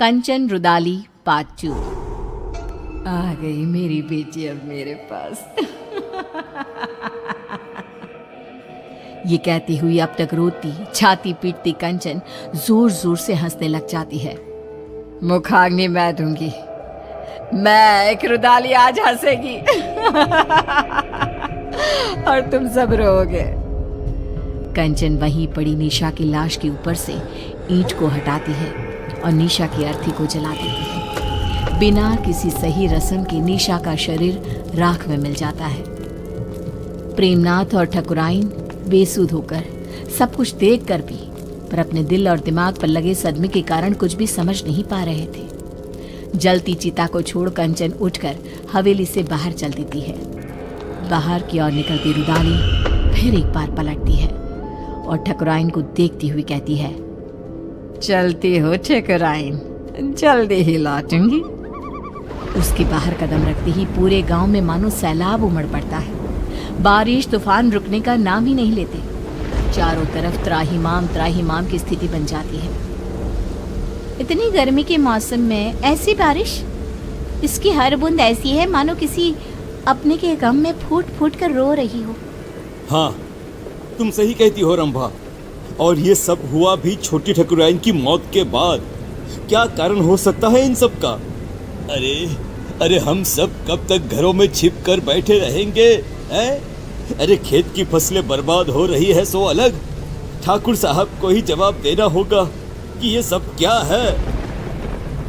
कंचन rudali part 2। आ गई मेरी बेटी अब मेरे पास। ये कहती हुई अब तक रोती छाती पीटती कंचन जोर जोर से हंसने लग जाती है। मुखाग्नि मैं दूंगी, मैं एक रुदाली आज हंसेगी और तुम सब रोओगे। कंचन वहीं पड़ी निशा की लाश के ऊपर से ईंट को हटाती है और निशा की अर्थी को जला देती है। बिना किसी सही रस्म के निशा का शरीर राख में मिल जाता है। प्रेमनाथ और ठकुराइन बेसुध होकर सब कुछ देख कर भी पर अपने दिल और दिमाग पर लगे सदमे के कारण कुछ भी समझ नहीं पा रहे थे। जलती चिता को छोड़ कंचन उठकर हवेली से बाहर चल देती है। बाहर की ओर निकलती रुदाली फिर एक बार पलटती है और ठकुराइन को देखती हुई कहती है, चलती हो ठकुराइन, जल्दी ही लौटूंगी। उसके बाहर कदम रखते ही पूरे गांव में मानो सैलाब उमड़ पड़ता है। बारिश तूफान रुकने का नाम ही नहीं लेते। चारों तरफ त्राहिमाम की स्थिति बन जाती है। इतनी गर्मी के मौसम में ऐसी बारिश, इसकी हर बूंद ऐसी है मानो किसी अपने के गम में फूट फूट कर रो रही हो। हाँ, तुम सही कहती हो रंभा। और ये सब हुआ भी छोटी ठकुराइन की मौत के बाद। क्या कारण हो सकता है इन सब का? अरे हम सब कब तक घरों में छिप कर बैठे रहेंगे हैं? अरे खेत की फसलें बर्बाद हो रही है सो अलग, ठाकुर साहब को ही जवाब देना होगा कि ये सब क्या है।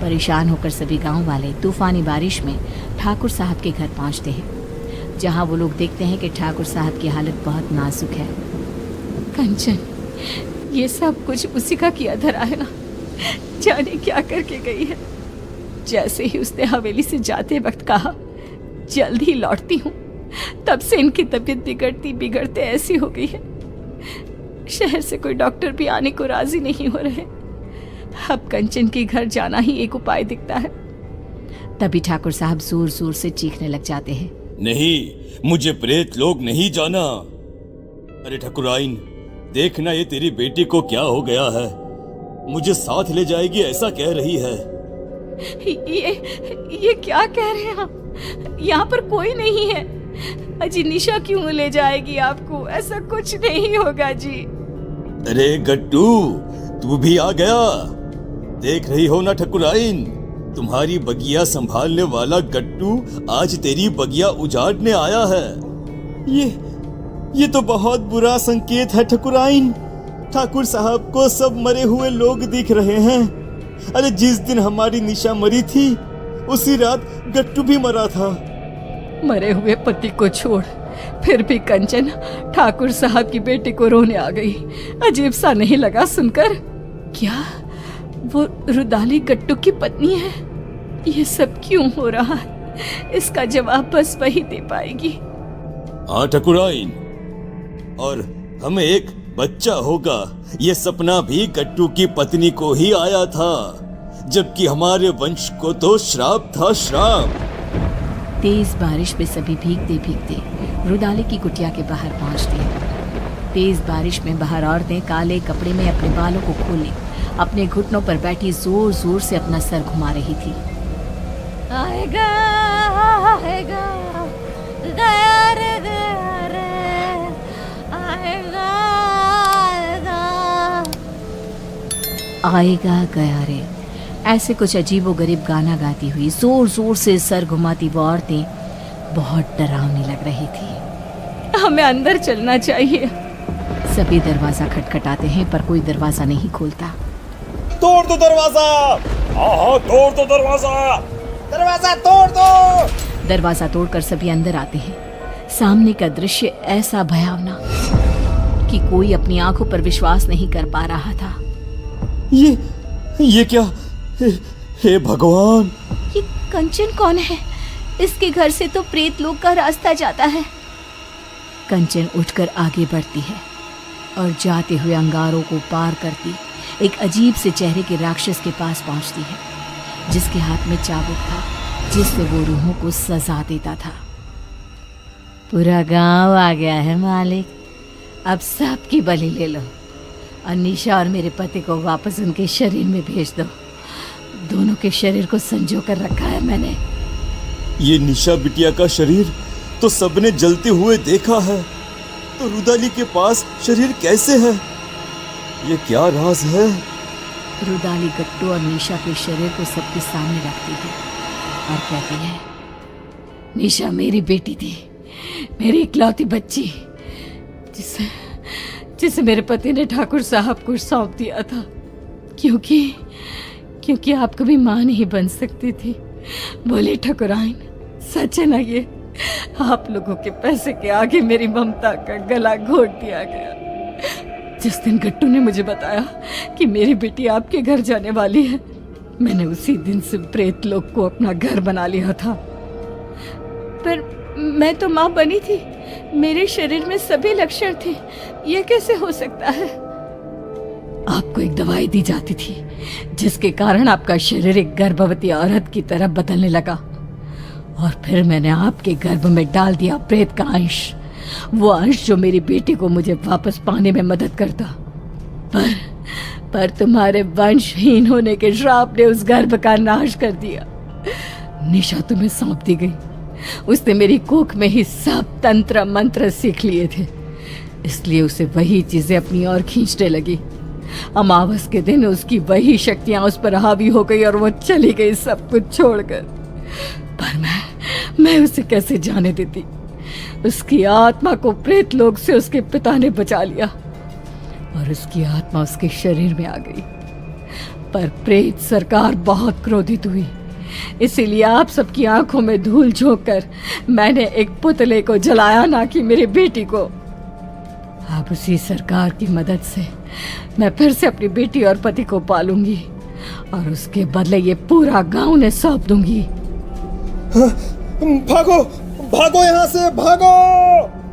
परेशान होकर सभी गांव वाले तूफानी बारिश में ठाकुर साहब के घर पहुंचते हैं, जहां वो लोग देखते हैं कि ठाकुर साहब की हालत बहुत नाजुक है। कंचन, ये सब कुछ उसी का किया धरा है ना, जाने क्या करके गई है। जैसे ही उसने हवेली से जाते वक्त कहा जल्द ही लौटती हूँ, तब से इनकी तबीयत बिगड़ते ऐसी हो गई है। शहर से कोई डॉक्टर भी आने को राजी नहीं हो रहे। अब कंचन के घर जाना ही एक उपाय दिखता है। तभी ठाकुर साहब जोर जोर से चीखने लग जाते हैं, नहीं, मुझे प्रेत लोग नहीं जाना। अरे ठकुराइन, देखना ये तेरी बेटी को क्या हो गया है। मुझे साथ ले जाएगी ऐसा कह रही है। ये क्या कह रहे हैं आप? यहाँ पर कोई नहीं है। अजी निशा क्यों ले जाएगी आपको? ऐसा कुछ नहीं होगा जी। अरे गट्टू, तू भी आ गया। देख रही हो ना ठकुराइन, तुम्हारी बगिया संभालने वाला गट्टू आज तेरी बगिया उजाड़ने आया है। ये तो बहुत बुरा संकेत है ठकुराइन। ठाकुर साहब को सब मरे हुए लोग दिख रहे हैं। अरे जिस दिन हमारी निशा मरी थी उसी रात गट्टू भी मरा था। मरे हुए पति को छोड़ फिर भी कंचन ठाकुर साहब की बेटी को रोने आ गई। अजीब सा नहीं लगा सुनकर? क्या वो रुदाली गट्टू की पत्नी है? ये सब क्यों हो रहा है? इसका जवाब बस वही दे पाएगी। हाँ ठकुराइन, और हमें एक बच्चा होगा, ये सपना भी गट्टू की पत्नी को ही आया था, जबकि हमारे वंश को तो श्राप था, श्राप। तेज बारिश में सभी भीगते भीगते रुदाली की कुटिया के बाहर पहुंचते हैं। तेज बारिश में बाहर औरतें काले कपड़े में अपने बालों को खोले अपने घुटनों पर बैठी जोर जोर से अपना सर घुमा रही थी। आएगा आएगा गया रे गया रे, आएगा आएगा गया रे, ऐसे कुछ अजीबोगरीब गाना गाती हुई जोर जोर से सर घुमाती वो औरतें बहुत डरावनी लग रही थी। हमें अंदर चलना चाहिए। सभी दरवाजा खटखटाते हैं पर कोई दरवाजा नहीं खोलता। तोड़ दो दरवाजा। हाँ, तोड़ दो दरवाजा। दरवाजा तोड़ दो। दरवाजा तोड़कर सभी अंदर आते हैं। सामने का दृश्य ऐसा भयावना कि कोई अपनी आंखों पर विश्वास नहीं कर पा रहा था। ये क्या? हे भगवान, ये कंचन कौन है? इसके घर से तो प्रेत लोग का रास्ता जाता है। कंचन उठकर आगे बढ़ती है और जाते हुए अंगारों को पार करती एक अजीब से चेहरे के राक्षस के पास पहुंचती है, जिसके हाथ में चाबुक था जिससे वो रूहों को सजा देता था। पूरा गांव आ गया है मालिक, अब सबकी बलि ले लो और निशा और मेरे पति को वापस उनके शरीर में भेज दो। दोनों के शरीर को संजो कर रखा है मैंने। ये निशा बिटिया का शरीर तो सबने जलते हुए देखा है, तो रुदाली के पास शरीर कैसे है? ये क्या राज है? रुदाली गट्टू और निशा के शरीर को सबके सामने रखती है और कहती है, निशा मेरी बेटी थी, मेरी इकलौती बच्ची, जिसे मेरे पति ने ठाकुर साहब को सौंप दिया था, क्योंकि आप कभी मां नहीं बन सकती थी। बोले ठकुराइन, सच है ना ये? आप लोगों के पैसे के आगे मेरी ममता का गला घोट दिया गया। जिस दिन गट्टू ने मुझे बताया कि मेरी बेटी आपके घर जाने वाली है, मैंने उसी दिन से प्रेत लोक को अपना घर बना लिया था। पर मैं तो मां बनी थी, मेरे शरीर में सभी लक्षण थे, यह कैसे हो सकता है? आपको एक दवाई दी जाती थी जिसके कारण आपका शरीर एक गर्भवती औरत की तरह बदलने लगा, और फिर मैंने आपके गर्भ में डाल दिया प्रेत का अंश, वो अंश जो मेरी बेटी को मुझे वापस पाने में मदद करता। पर तुम्हारे वंशहीन होने के श्राप ने उस गर्भ का नाश कर दिया। निशा तुम्हें सौंप दी गई, उसने मेरी कोख में ही सब तंत्र मंत्र सीख लिए थे, इसलिए उसे वही चीजें अपनी ओर खींचने लगी। अमावस के दिन उसकी वही शक्तियां उस पर हावी हो गई और वो चली गई सब कुछ छोड़कर। पर मैं उसे कैसे जाने देती? उसकी आत्मा को प्रेत लोक से उसके पिता ने बचा लिया और उसकी आत्मा उसके शरीर में आ गई। पर प्रेत सरकार बहुत क्रोधित हुई, इसीलिए आप सबकी आंखों में धूल झोंक कर मैंने एक पुतले को जलाया, ना कि मेरी बेटी को। अब उसी सरकार की मदद से मैं फिर से अपनी बेटी और पति को पालूंगी और उसके बदले ये पूरा गांव ने सौंप दूंगी। भागो भागो यहाँ से, भागो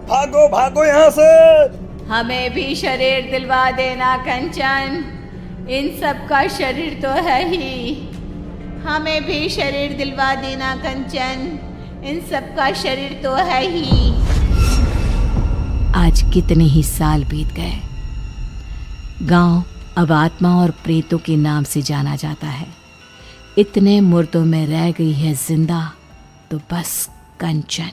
भागो भागो यहाँ से। हमें भी शरीर दिलवा देना कंचन, इन सब का शरीर तो है ही। हमें भी शरीर दिलवा देना कंचन, इन सब का शरीर तो है ही। आज कितने ही साल बीत गए, गांव अब आत्मा और प्रेतों के नाम से जाना जाता है। इतने मुर्दों में रह गई है जिंदा तो बस कंचन।